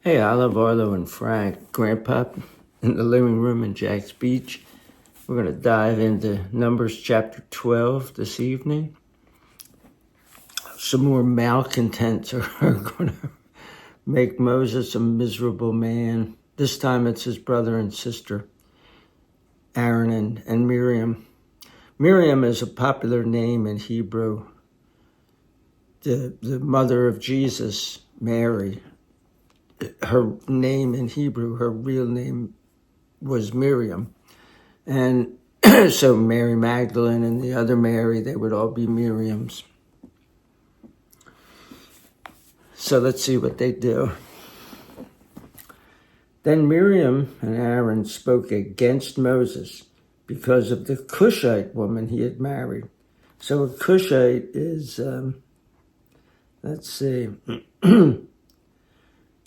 Hey, Olive, Arlo, and Frank, Grandpa in the living room in Jack's Beach. We're going to dive into Numbers chapter 12 this evening. Some more malcontents are going to make Moses a miserable man. This time it's his brother and sister, Aaron and Miriam. Miriam is a popular name in Hebrew. The mother of Jesus, Mary, her name in Hebrew, her real name was Miriam. And so Mary Magdalene and the other Mary, they would all be Miriams. So let's see what they do. Then Miriam and Aaron spoke against Moses because of the Cushite woman he had married. So a Cushite is, let's see,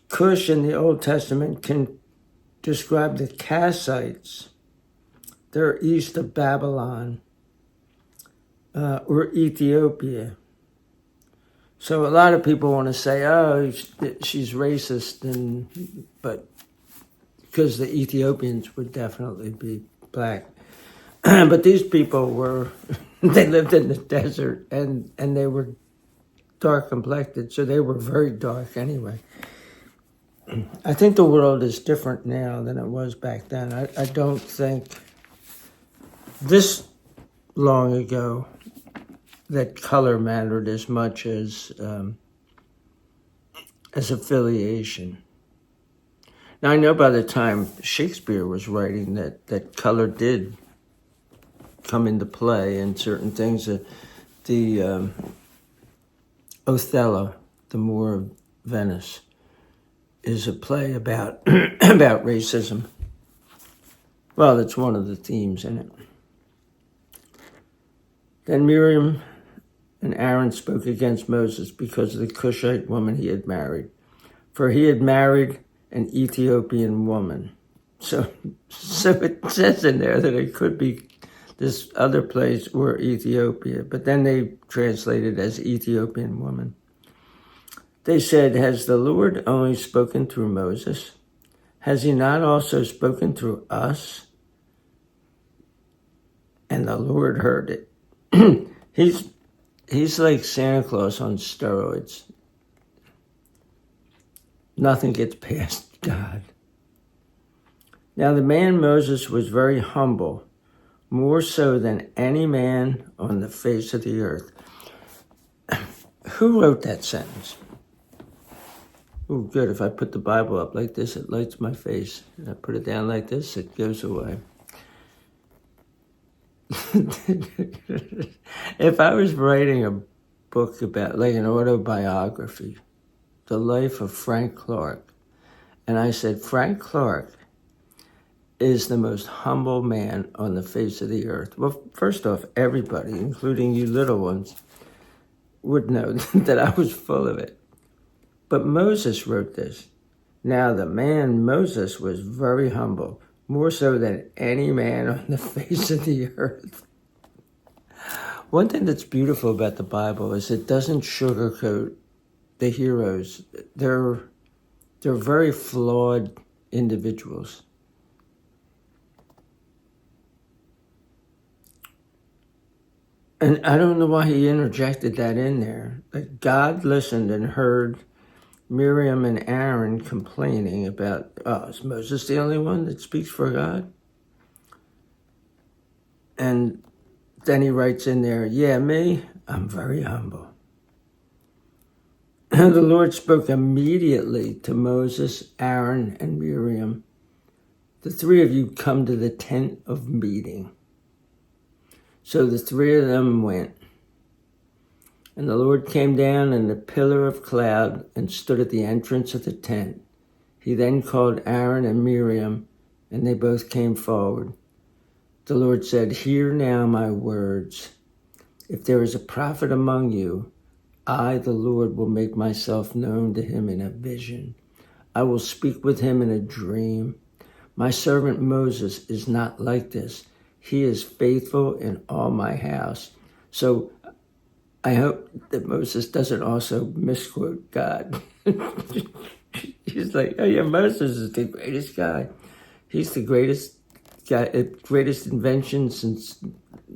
Cush in the Old Testament can describe the Kassites. They're east of Babylon or Ethiopia. So a lot of people want to say, oh, she's racist, but because the Ethiopians would definitely be black. But these people were, they lived in the desert and they were dark complected, so they were very dark anyway. I think the world is different now than it was back then. I don't think this long ago that color mattered as much as affiliation. Now I know by the time Shakespeare was writing that color did come into play in certain things. The Othello, the Moor of Venice, is a play about about racism. Well, it's one of the themes in it. Then Miriam and Aaron spoke against Moses because of the Cushite woman he had married, for he had married an Ethiopian woman. So it says in there that it could be this other place or Ethiopia, but then they translated as Ethiopian woman. They said, has the Lord only spoken through Moses? Has he not also spoken through us? And the Lord heard it. He's like Santa Claus on steroids. Nothing gets past God. Now the man Moses was very humble, more so than any man on the face of the earth. Who wrote that sentence? Oh, good. If I put the Bible up like this, it lights my face. If I put it down like this, it goes away. If I was writing a book about, like an autobiography, the life of Frank Clark, and I said, Frank Clark is the most humble man on the face of the earth. Well, first off, everybody, including you little ones, would know that I was full of it. But Moses wrote this. Now the man Moses was very humble, more so than any man on the face of the earth. One thing that's beautiful about the Bible is it doesn't sugarcoat the heroes. They're very flawed individuals. And I don't know why he interjected that in there. Like God listened and heard Miriam and Aaron complaining about, oh, is Moses the only one that speaks for God? And then he writes in there, yeah, me, I'm very humble. And the Lord spoke immediately to Moses, Aaron, and Miriam. The three of you come to the tent of meeting. So the three of them went. And the Lord came down in a pillar of cloud and stood at the entrance of the tent. He then called Aaron and Miriam, and they both came forward. The Lord said, hear now my words. If there is a prophet among you, I, the Lord, will make myself known to him in a vision. I will speak with him in a dream. My servant Moses is not like this. He is faithful in all my house. So I hope that Moses doesn't also misquote God. He's like, oh yeah, Moses is the greatest guy. He's the greatest guy, greatest invention since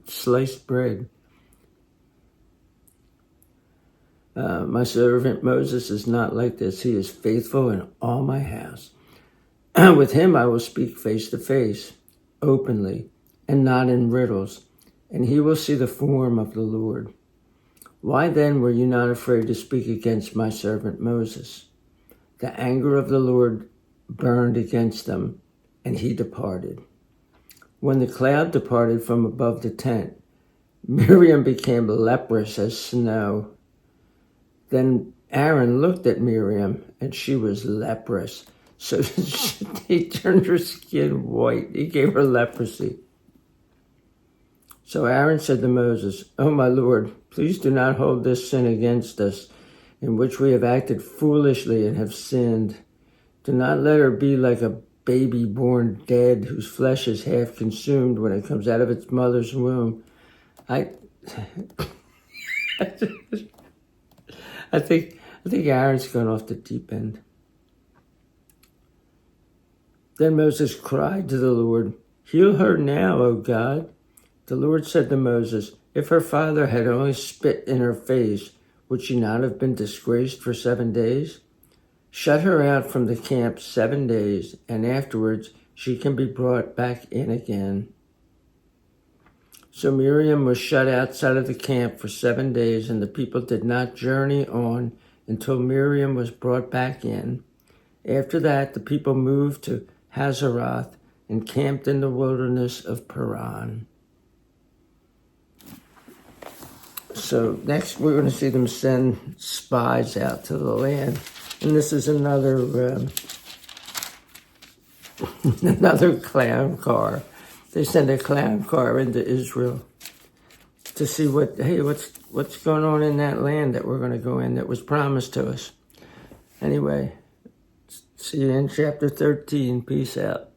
sliced bread. My servant Moses is not like this. He is faithful in all my house. With him I will speak face to face, openly, and not in riddles, and he will see the form of the Lord. Why then were you not afraid to speak against my servant Moses? The anger of the Lord burned against them, and he departed. When the cloud departed from above the tent, Miriam became leprous as snow. Then Aaron looked at Miriam, and she was leprous. So he turned her skin white. He gave her leprosy. So Aaron said to Moses, "Oh, my Lord, please do not hold this sin against us, in which we have acted foolishly and have sinned. Do not let her be like a baby born dead, whose flesh is half consumed when it comes out of its mother's womb." I think Aaron's gone off the deep end. Then Moses cried to the Lord, "Heal her now, O God." The Lord said to Moses, "If her father had only spit in her face, would she not have been disgraced for 7 days? Shut her out from the camp 7 days, and afterwards she can be brought back in again." So Miriam was shut outside of the camp for 7 days, and the people did not journey on until Miriam was brought back in. After that, the people moved to Hazeroth and camped in the wilderness of Paran. So next we're going to see them send spies out to the land. And this is another another clown car. They send a clown car into Israel to see what's going on in that land that we're going to go in that was promised to us. Anyway, see you in chapter 13. Peace out.